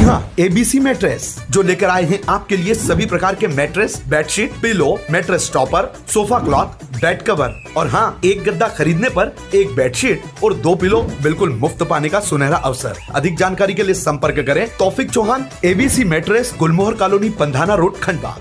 हाँ, ABC mattress जो लेकर आए हैं आपके लिए सभी प्रकार के mattress, bedsheet, pillow, mattress topper, sofa cloth, bed cover और हाँ, एक गद्दा खरीदने पर एक बेडशीट और 2 पिलो बिल्कुल मुफ्त पाने का सुनहरा अवसर। अधिक जानकारी के लिए संपर्क करें तौफिक चौहान, एबीसी मैट्रेस, गुलमोहर कॉलोनी, पंधाना रोड, खंडवा।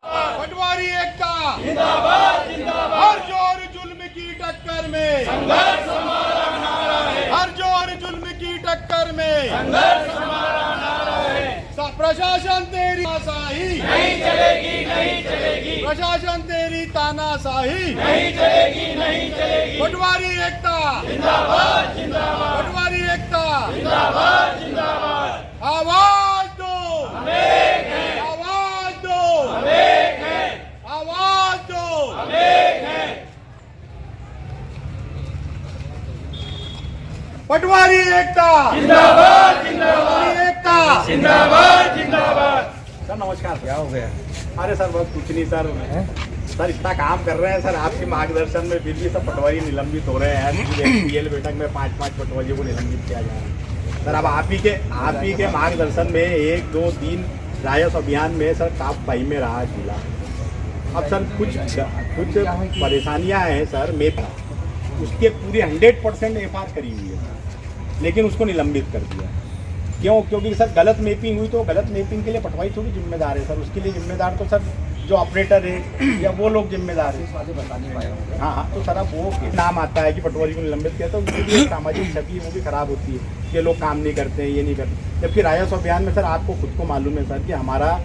पटवारी एकता जिंदाबाद जिंदाबाद। हर जोर जुल्म की टक्कर में संघर्ष हमारा नारा है। हर जोर जुल्म की टक्कर में संघर्ष हमारा नारा है। प्रशासन तेरी तानाशाही नहीं चलेगी, नहीं चलेगी। प्रशासन तेरी तानाशाही नहीं चलेगी, नहीं चलेगी। पटवारी एकता जिंदाबाद जिंदाबाद। पटवारी एकता जिंदाबाद जिंदाबाद। आवाज दो हम एक हैं, आवाज दो हम एक हैं, आवाज दो हम एक हैं। पटवारी एकता जिंदाबाद जिंदाबाद। एकता जिंदाबाद जिंदाबाद। सर नमस्कार। क्या हो गया? अरे सर बहुत कुछ नहीं सर। सर इतना काम कर रहे हैं सर आपके मार्गदर्शन में, फिर भी सब पटवारी निलंबित हो रहे हैं। पीएल बैठक में 5-5 पटवारियों को निलंबित किया जा रहा है सर। अब आप ही के मार्गदर्शन में 1, 2, 3 राजस्व अभियान में सर टॉप 5 में रहा जिला। अब सर कुछ परेशानियां हैं सर। मैं उसके पूरी 100% एफआर करी हुई है लेकिन उसको निलंबित कर दिया। क्यों? क्योंकि सर गलत मैपिंग हुई, तो गलत मैपिंग के लिए पटवारी थोड़ी जिम्मेदार है सर। उसके लिए जिम्मेदार तो सर जो ऑपरेटर है या वो लोग जिम्मेदार है। हाँ, तो सर अब वो नाम आता है कि पटवारी को निलंबित किया, तो उसके लिए सामाजिक छवि वो भी खराब होती है कि लोग काम नहीं करते हैं, ये नहीं करते। जबकि राजस्व अभियान में सर आपको खुद को मालूम है सर कि हमारा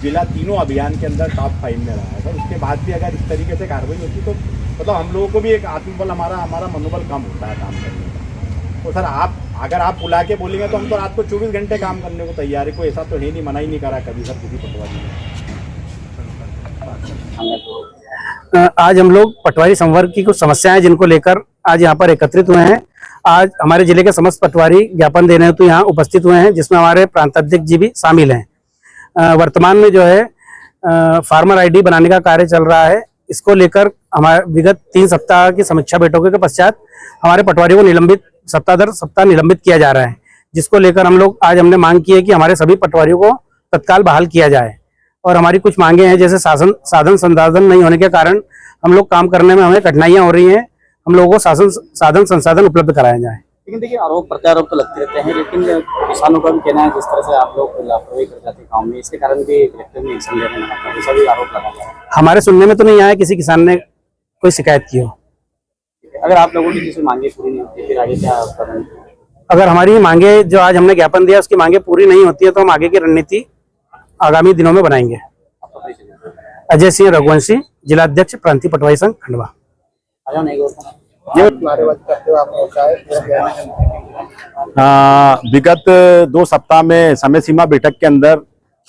जिला तीनों अभियान के अंदर टॉप 5 में रहा है सर। उसके बाद भी अगर इस तरीके से कार्रवाई होती तो मतलब हम लोगों को भी एक आत्मबल, हमारा मनोबल कम होता है काम करने का। तो सर अगर आप बुला के बोलेंगे तो हम तो रात को 24 घंटे काम करने को तैयार है। कोई ऐसा तो है नहीं, मना ही नहीं करा कभी सर किसी पटवारी ने। आज हम लोग पटवारी संवर्ग की कुछ समस्याएं जिनको लेकर आज यहाँ पर एकत्रित हुए हैं। आज हमारे जिले के समस्त पटवारी ज्ञापन देने हेतु यहाँ उपस्थित हुए हैं, जिसमें हमारे प्रांत अध्यक्ष जी भी शामिल हैं। वर्तमान में जो है फार्मर आईडी बनाने का कार्य चल रहा है। इसको लेकर हमारे विगत 3 सप्ताह की समीक्षा बैठकों के पश्चात हमारे पटवारियों को निलंबित सप्ताह दर सप्ताह निलंबित किया जा रहा है, जिसको लेकर आज हमने मांग की है कि हमारे सभी पटवारियों को तत्काल बहाल किया जाए। और हमारी कुछ मांगे हैं, जैसे साधन संसाधन नहीं होने के कारण हम लोग काम करने में हमें कठिनाइयां हो रही हैं। हम लोगों को साधन संसाधन उपलब्ध कराया जाए। लेकिन देखिए आरोप प्रत्यारोप तो लगते रहते हैं, लेकिन किसानों का भी कहना है जिस तरह से आप लोग लापरवाही कर जाते हैं गाँव में, इसके कारण भी कलेक्टर ने एक्शन लेना पड़ता है, ऐसा भी आरोप लगा रहा है। हमारे सुनने में तो नहीं आया किसी किसान ने कोई शिकायत की हो। अगर आप लोगों की किसी मांगे पूरी नहीं होती फिर आगे क्या करेंगे? अगर हमारी मांगे जो आज हमने ज्ञापन दिया उसकी मांगे पूरी नहीं होती है तो हम आगे की रणनीति आगामी दिनों में बनाएंगे। अजय सिंह रघुवंशी, जिला अध्यक्ष प्रांतीय पटवारी संघ, खंडवा। विगत 2 सप्ताह में समय सीमा बैठक के अंदर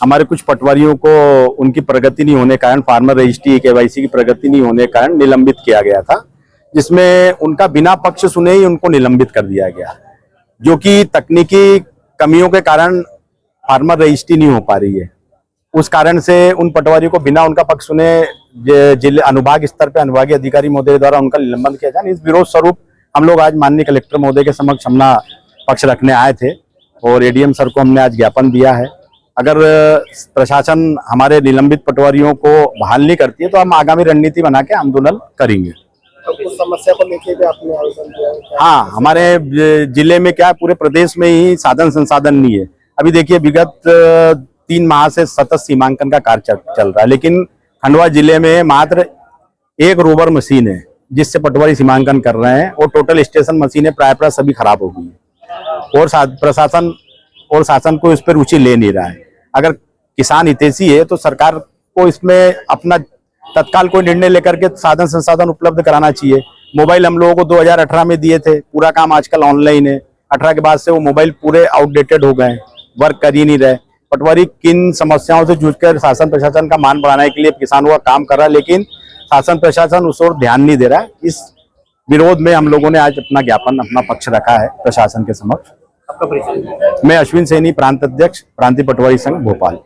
हमारे कुछ पटवारियों को उनकी प्रगति नहीं होने के कारण, फार्मर रजिस्ट्री KYC की प्रगति नहीं होने के कारण निलंबित किया गया था, जिसमें उनका बिना पक्ष सुने ही उनको निलंबित कर दिया गया, जो कि तकनीकी कमियों के कारण फार्मर रजिस्ट्री नहीं हो पा रही है। उस कारण से उन पटवारियों को बिना उनका पक्ष सुने जिले अनुभाग स्तर पे अनुभागीय अधिकारी महोदय द्वारा उनका निलंबन किया जाए। इस विरोध स्वरूप हम लोग आज माननीय कलेक्टर महोदय के समक्ष अपना पक्ष रखने आए थे और ADM सर को हमने आज ज्ञापन दिया है। अगर प्रशासन हमारे निलंबित पटवारियों को बहाल नहीं करती है तो हम आगामी रणनीति बना के आंदोलन करेंगे। कुछ समस्या को लेके भी आपने आवेदन दिया है? हाँ, हमारे जिले में क्या है, पूरे प्रदेश में ही साधन संसाधन नहीं है। अभी देखिए विगत 3 माह से सतत सीमांकन का कार्य चल रहा है, लेकिन खंडवा जिले में मात्र 1 रोवर मशीन है जिससे पटवारी सीमांकन कर रहे हैं और टोटल स्टेशन मशीनें प्राय सभी खराब हो गई है और प्रशासन और शासन को इस पर रुचि ले नहीं रहा है। अगर किसान हितैषी है तो सरकार को इसमें अपना तत्काल कोई निर्णय लेकर के साधन संसाधन उपलब्ध कराना चाहिए। मोबाइल हम लोगों को 2018 में दिए थे, पूरा काम आजकल ऑनलाइन है। 18 के बाद से वो मोबाइल पूरे आउटडेटेड हो गए, वर्क कर ही नहीं रहे। पटवारी किन समस्याओं से जूझकर शासन प्रशासन का मान बढ़ाने के लिए किसानों का काम कर रहा है, लेकिन शासन प्रशासन उस ओर ध्यान नहीं दे रहा है। इस विरोध में हम लोगों ने आज अपना पक्ष रखा है प्रशासन के समक्ष। आपका परिचय? मैं अश्विन सैनी, प्रांत अध्यक्ष, प्रांतीय पटवारी संघ, भोपाल।